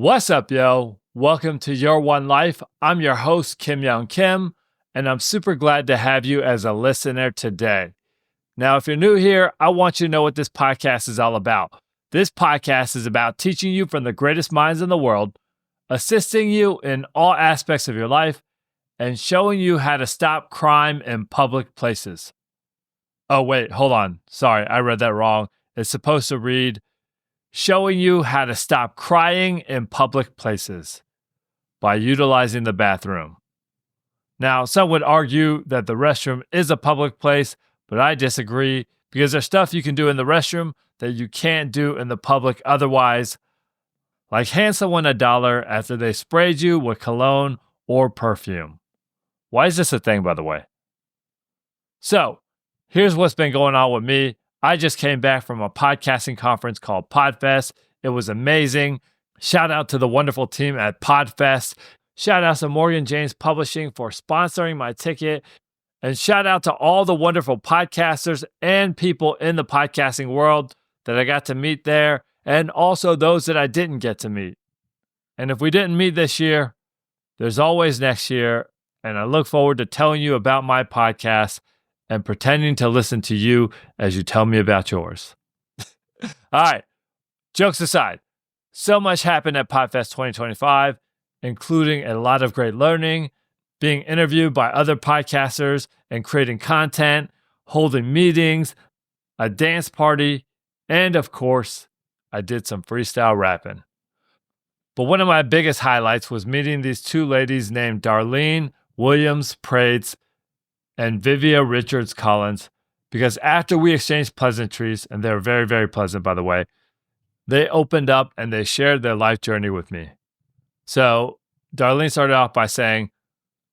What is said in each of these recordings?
What's up, yo? Welcome to Your One Life. I'm your host, Kim Young Kim, and I'm super glad to have you as a listener today. Now, if you're new here, I want you to know what this podcast is all about. This podcast is about teaching you from the greatest minds in the world, assisting you in all aspects of your life, and showing you how to stop crime in public places. Oh, wait, hold on. Sorry, I read that wrong. It's supposed to read, showing you how to stop crying in public places by utilizing the bathroom. Now, some would argue that the restroom is a public place, but I disagree because there's stuff you can do in the restroom that you can't do in the public otherwise, like hand someone $1 after they sprayed you with cologne or perfume. Why is this a thing, by the way? So, here's what's been going on with me. I just came back from a podcasting conference called PodFest. It was amazing. Shout out to the wonderful team at PodFest. Shout out to Morgan James Publishing for sponsoring my ticket. And shout out to all the wonderful podcasters and people in the podcasting world that I got to meet there, and also those that I didn't get to meet. And if we didn't meet this year, there's always next year. And I look forward to telling you about my podcast and pretending to listen to you as you tell me about yours. All right, jokes aside, so much happened at PodFest 2025, including a lot of great learning, being interviewed by other podcasters and creating content, holding meetings, a dance party, and of course, I did some freestyle rapping. But one of my biggest highlights was meeting these two ladies named Darlene Williams Prates and Vivia Richards Collins, because after we exchanged pleasantries, and they were very, very pleasant, by the way, they opened up and they shared their life journey with me. So Darlene started off by saying,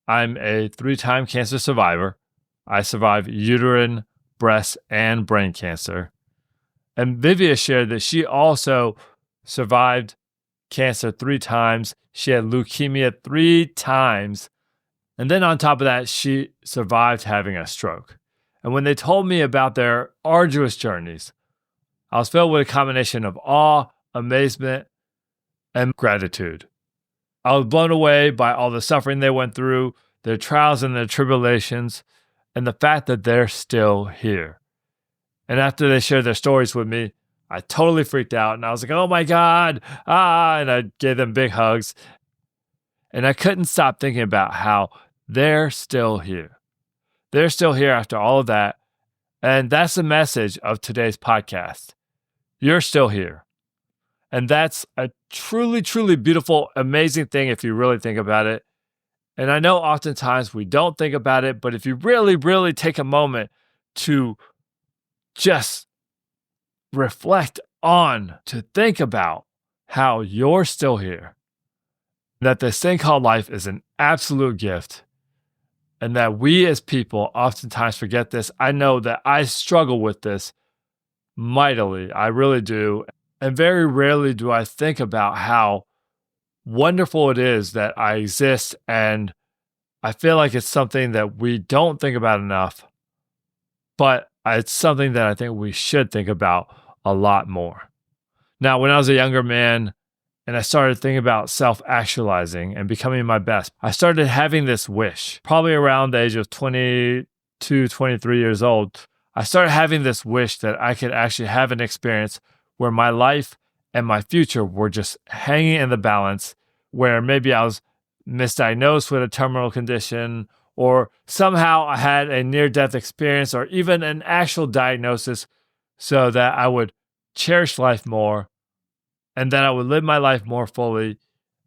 I'm a 3-time cancer survivor. I survived uterine, breast, and brain cancer. And Vivia shared that she also survived cancer 3 times. She had leukemia 3 times. And then on top of that, she survived having a stroke. And when they told me about their arduous journeys, I was filled with a combination of awe, amazement, and gratitude. I was blown away by all the suffering they went through, their trials and their tribulations, and the fact that they're still here. And after they shared their stories with me, I totally freaked out and I was like, oh my God, and I gave them big hugs. And I couldn't stop thinking about how they're still here. They're still here after all of that. And that's the message of today's podcast. You're still here. And that's a truly, truly beautiful, amazing thing if you really think about it. And I know oftentimes we don't think about it, but if you really, really take a moment to just reflect on, to think about how you're still here, that this thing called life is an absolute gift, and that we as people oftentimes forget this. I know that I struggle with this mightily. I really do. And very rarely do I think about how wonderful it is that I exist. And I feel like it's something that we don't think about enough, but it's something that I think we should think about a lot more. Now, when I was a younger man, and I started thinking about self-actualizing and becoming my best, I started having this wish, probably around the age of 22, 23 years old. I started having this wish that I could actually have an experience where my life and my future were just hanging in the balance, where maybe I was misdiagnosed with a terminal condition, or somehow I had a near-death experience, or even an actual diagnosis, so that I would cherish life more, and that I would live my life more fully,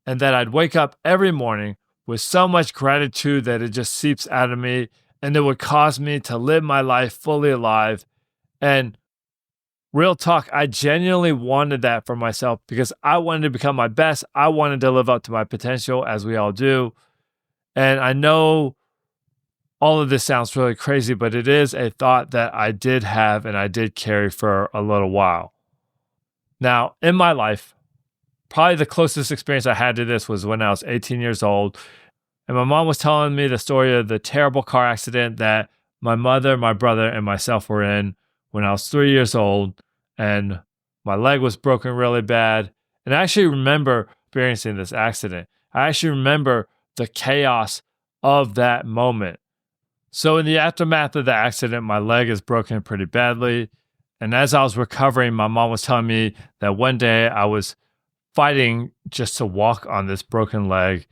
and that I'd wake up every morning with so much gratitude that it just seeps out of me, and it would cause me to live my life fully alive. And real talk, I genuinely wanted that for myself because I wanted to become my best. I wanted to live up to my potential, as we all do. And I know all of this sounds really crazy, but it is a thought that I did have and I did carry for a little while. Now, in my life, probably the closest experience I had to this was when I was 18 years old. And my mom was telling me the story of the terrible car accident that my mother, my brother, and myself were in when I was 3 years old. And my leg was broken really bad. And I actually remember experiencing this accident. I actually remember the chaos of that moment. So in the aftermath of the accident, my leg is broken pretty badly. And as I was recovering, my mom was telling me that one day I was fighting just to walk on this broken leg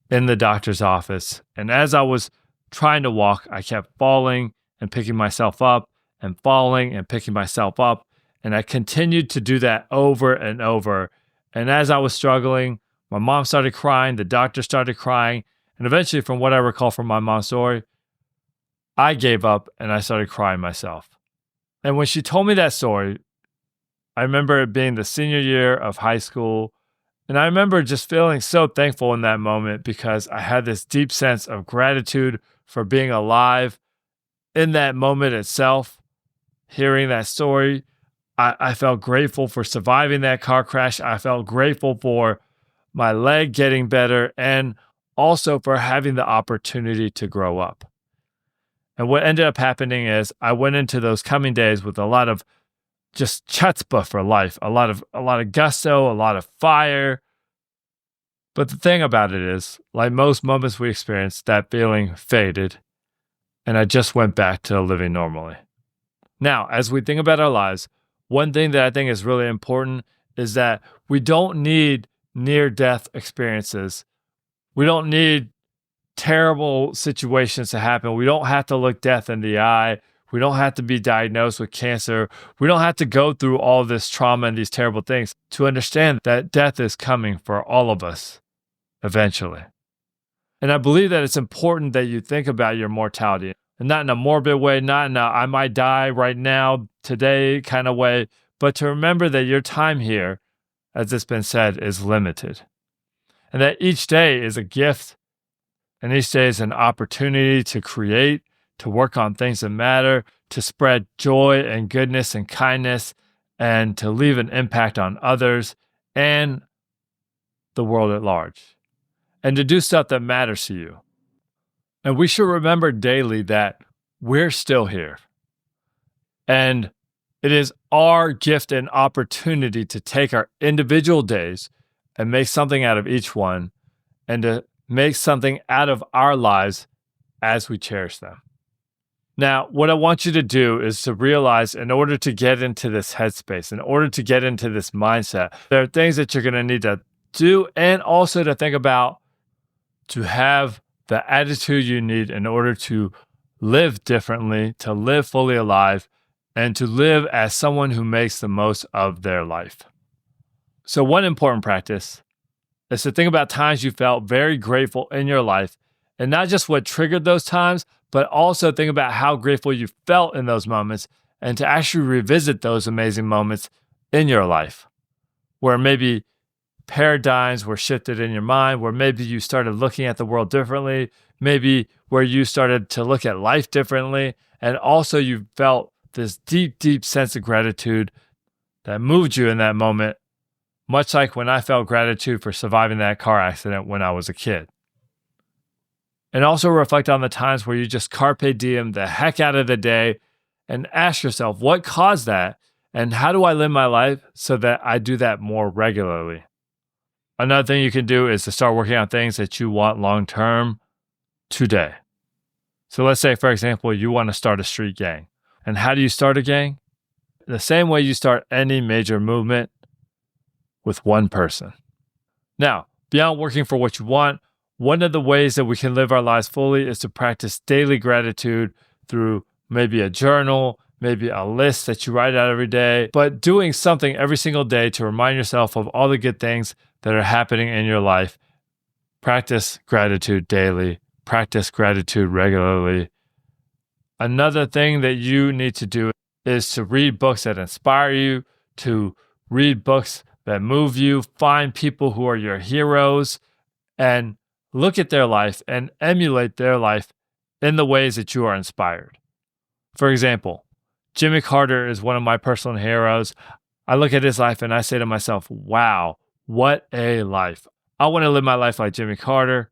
in the doctor's office. And as I was trying to walk, I kept falling and picking myself up and falling and picking myself up. And I continued to do that over and over. And as I was struggling, my mom started crying, the doctor started crying. And eventually, from what I recall from my mom's story, I gave up and I started crying myself. And when she told me that story, I remember it being the senior year of high school. And I remember just feeling so thankful in that moment because I had this deep sense of gratitude for being alive in that moment itself. Hearing that story, I felt grateful for surviving that car crash. I felt grateful for my leg getting better and also for having the opportunity to grow up. And what ended up happening is I went into those coming days with a lot of just chutzpah for life, a lot of gusto, a lot of fire. But the thing about it is, like most moments we experienced, that feeling faded, and I just went back to living normally. Now, as we think about our lives, one thing that I think is really important is that we don't need near-death experiences. We don't need terrible situations to happen. We don't have to look death in the eye. We don't have to be diagnosed with cancer. We don't have to go through all this trauma and these terrible things to understand that death is coming for all of us eventually. And I believe that it's important that you think about your mortality, and not in a morbid way, not in a I might die right now, today kind of way, but to remember that your time here, as it's been said, is limited. And that each day is a gift, and each day is an opportunity to create, to work on things that matter, to spread joy and goodness and kindness, and to leave an impact on others and the world at large, and to do stuff that matters to you. And we should remember daily that we're still here. And it is our gift and opportunity to take our individual days and make something out of each one, and to make something out of our lives as we cherish them. Now, what I want you to do is to realize, in order to get into this headspace, in order to get into this mindset, there are things that you're going to need to do, and also to think about, to have the attitude you need in order to live differently, to live fully alive, and to live as someone who makes the most of their life. So one important practice is to think about times you felt very grateful in your life, and not just what triggered those times, but also think about how grateful you felt in those moments, and to actually revisit those amazing moments in your life, where maybe paradigms were shifted in your mind, where maybe you started looking at the world differently, maybe where you started to look at life differently, and also you felt this deep, deep sense of gratitude that moved you in that moment, much like when I felt gratitude for surviving that car accident when I was a kid. And also reflect on the times where you just carpe diem the heck out of the day and ask yourself, what caused that? And how do I live my life so that I do that more regularly? Another thing you can do is to start working on things that you want long-term today. So let's say, for example, you want to start a street gang. And how do you start a gang? The same way you start any major movement, with one person. Now, beyond working for what you want, one of the ways that we can live our lives fully is to practice daily gratitude through maybe a journal, maybe a list that you write out every day, but doing something every single day to remind yourself of all the good things that are happening in your life. Practice gratitude daily. Practice gratitude regularly. Another thing that you need to do is to read books that inspire you, to read books that move you, find people who are your heroes, and look at their life and emulate their life in the ways that you are inspired. For example, Jimmy Carter is one of my personal heroes. I look at his life and I say to myself, wow, what a life. I want to live my life like Jimmy Carter.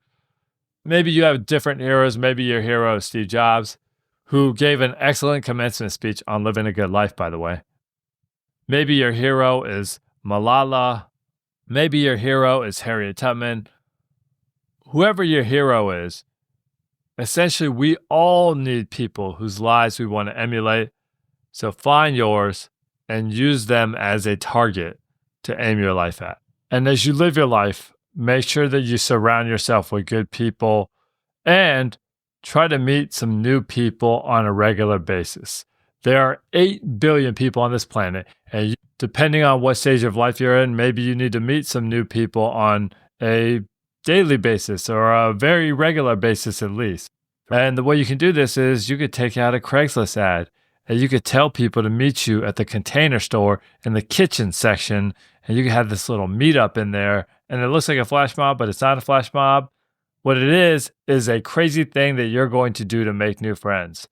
Maybe you have different heroes. Maybe your hero is Steve Jobs, who gave an excellent commencement speech on living a good life, by the way. Maybe your hero is Malala Maybe your hero is Harriet Tubman. Whoever your hero is, essentially, we all need people whose lives we want to emulate. So find yours and use them as a target to aim your life at. And as you live your life, make sure that you surround yourself with good people and try to meet some new people on a regular basis. There are 8 billion people on this planet, and depending on what stage of life you're in, maybe you need to meet some new people on a daily basis or a very regular basis at least. And the way you can do this is you could take out a Craigslist ad and you could tell people to meet you at the Container Store in the kitchen section, and you can have this little meetup in there, and it looks like a flash mob, but it's not a flash mob. What it is a crazy thing that you're going to do to make new friends.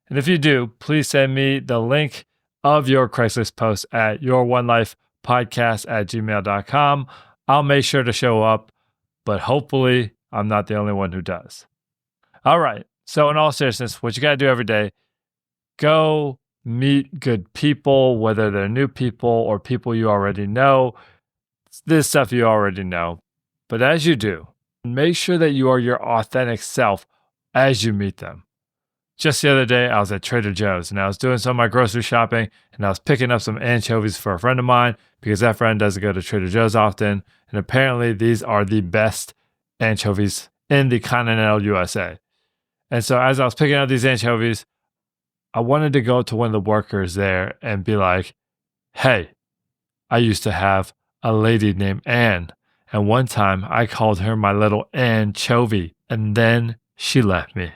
And if you do, please send me the link of your Craigslist post at youronelifepodcast@gmail.com. I'll make sure to show up, but hopefully I'm not the only one who does. All right. So in all seriousness, what you got to do every day, go meet good people, whether they're new people or people you already know. This stuff you already know. But as you do, make sure that you are your authentic self as you meet them. Just the other day, I was at Trader Joe's and I was doing some of my grocery shopping and I was picking up some anchovies for a friend of mine because that friend doesn't go to Trader Joe's often. And apparently these are the best anchovies in the continental USA. And so as I was picking up these anchovies, I wanted to go to one of the workers there and be like, hey, I used to have a lady named Anne. And one time I called her my little anchovy and then she left me.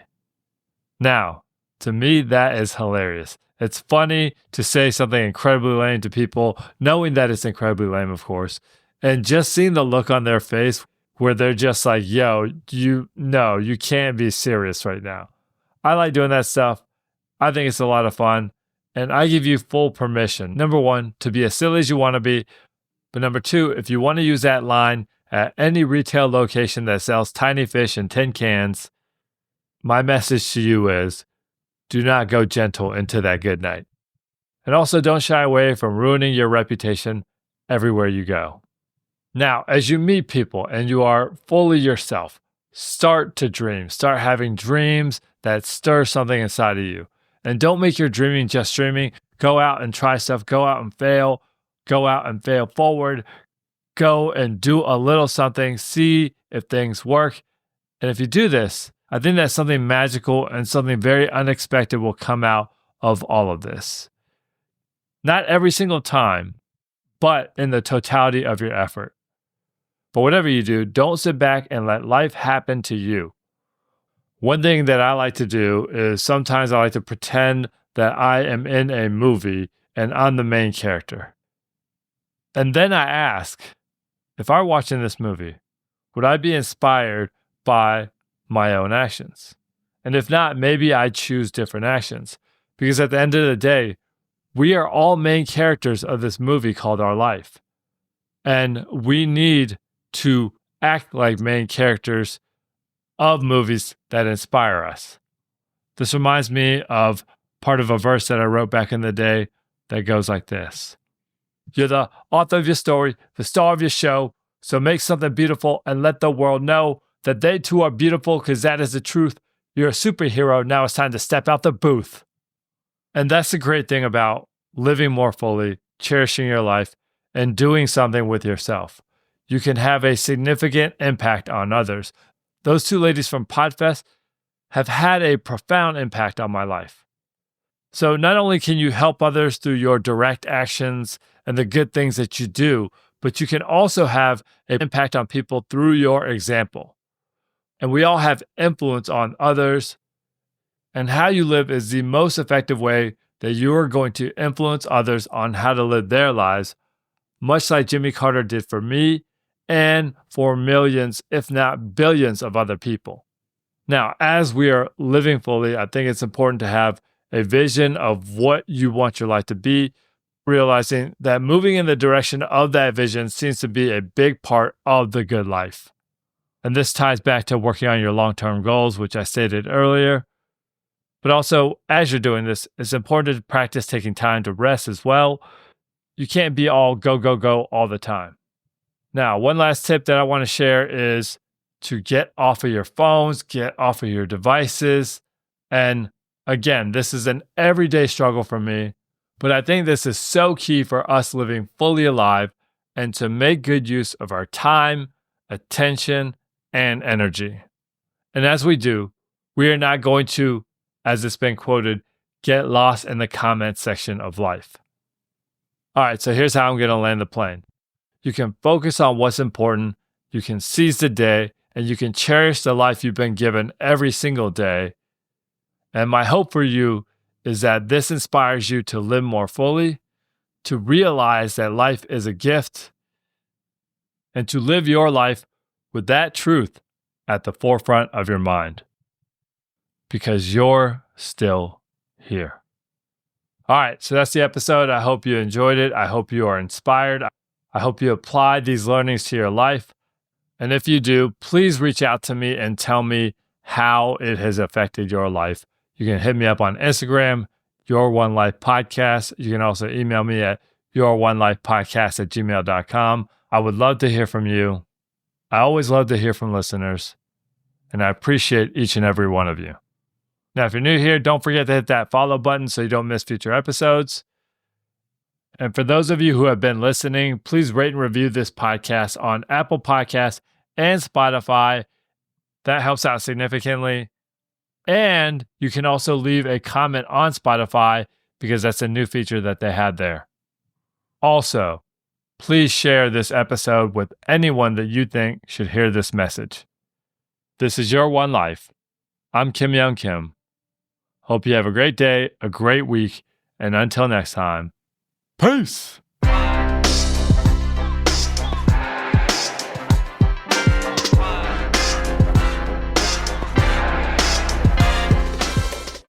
Now, to me, that is hilarious. It's funny to say something incredibly lame to people, knowing that it's incredibly lame, of course, and just seeing the look on their face where they're just like, yo, you can't be serious right now. I like doing that stuff. I think it's a lot of fun, and I give you full permission. Number one, to be as silly as you want to be. But number two, if you want to use that line at any retail location that sells tiny fish in tin cans, my message to you is, do not go gentle into that good night. And also don't shy away from ruining your reputation everywhere you go. Now, as you meet people and you are fully yourself, start to dream. Start having dreams that stir something inside of you. And don't make your dreaming just dreaming. Go out and try stuff. Go out and fail. Go out and fail forward. Go and do a little something. See if things work. And if you do this, I think that something magical and something very unexpected will come out of all of this. Not every single time, but in the totality of your effort. But whatever you do, don't sit back and let life happen to you. One thing that I like to do is sometimes I like to pretend that I am in a movie and I'm the main character. And then I ask, if I were watching this movie, would I be inspired by my own actions? And if not, maybe I choose different actions. Because at the end of the day, we are all main characters of this movie called our life. And we need to act like main characters of movies that inspire us. This reminds me of part of a verse that I wrote back in the day that goes like this. You're the author of your story, the star of your show, so make something beautiful and let the world know that they too are beautiful because that is the truth. You're a superhero. Now it's time to step out the booth. And that's the great thing about living more fully, cherishing your life, and doing something with yourself. You can have a significant impact on others. Those two ladies from Podfest have had a profound impact on my life. So not only can you help others through your direct actions and the good things that you do, but you can also have an impact on people through your example. And we all have influence on others. And how you live is the most effective way that you are going to influence others on how to live their lives, much like Jimmy Carter did for me and for millions, if not billions of other people. Now, as we are living fully, I think it's important to have a vision of what you want your life to be, realizing that moving in the direction of that vision seems to be a big part of the good life. And this ties back to working on your long-term goals, which I stated earlier. But also, as you're doing this, it's important to practice taking time to rest as well. You can't be all go, go, go all the time. Now, one last tip that I want to share is to get off of your phones, get off of your devices. And again, this is an everyday struggle for me, but I think this is so key for us living fully alive and to make good use of our time, attention, and energy. And as we do, we are not going to, as it's been quoted, get lost in the comment section of life. All right, so here's how I'm going to land the plane. You can focus on what's important, you can seize the day, and you can cherish the life you've been given every single day. And my hope for you is that this inspires you to live more fully, to realize that life is a gift, and to live your life with that truth at the forefront of your mind. Because you're still here. All right, so that's the episode. I hope you enjoyed it. I hope you are inspired. I hope you apply these learnings to your life. And if you do, please reach out to me and tell me how it has affected your life. You can hit me up on Instagram, Your One Life Podcast. You can also email me at youronelifepodcast@gmail.com. I would love to hear from you. I always love to hear from listeners, and I appreciate each and every one of you. Now, if you're new here, don't forget to hit that follow button so you don't miss future episodes. And for those of you who have been listening, please rate and review this podcast on Apple Podcasts and Spotify. That helps out significantly. And you can also leave a comment on Spotify because that's a new feature that they had there. Also, please share this episode with anyone that you think should hear this message. This is Your One Life. I'm Kim Young Kim. Hope you have a great day, a great week, and until next time, peace.